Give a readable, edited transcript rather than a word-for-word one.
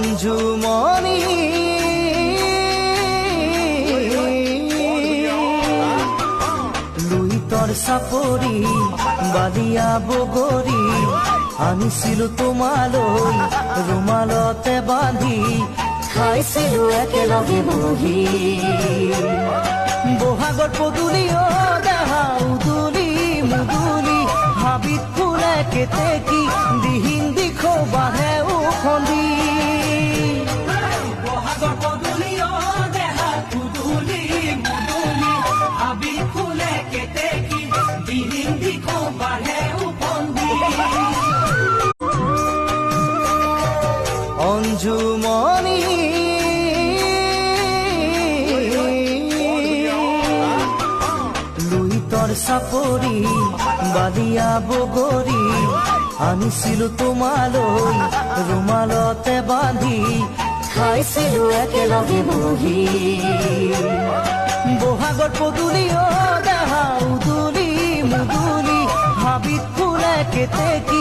অঞ্জুমণি লুইতৰ চাপৰি বালিয়া বগৰী আনিছিলো তোমালৈ ৰুমালতে বান্ধি খাইছিলো একেলগে বহি বহাগৰ পদূলি দেহা উদুলি মুদুলি হাবিত ফুলে কেতেকী দিহিন দিখো বাঢ়ে উখন্দি বহাগৰ পদূলি দেহা উদুলি মুদুলি হাবিত ফুলে কেতেকী দিহিন দিখো বাঢ়ে উখন্দি অঞ্জুমণি লুইতৰ চাপৰি বালিয়া বগৰী আনিছিলো তোমালৈ ৰুমালতে বান্ধি খাইছিলো একেলগে বহি বহাগৰ পদূলি দেহা উদুলি মুদুলি হাবিত ফুলে কেতেকী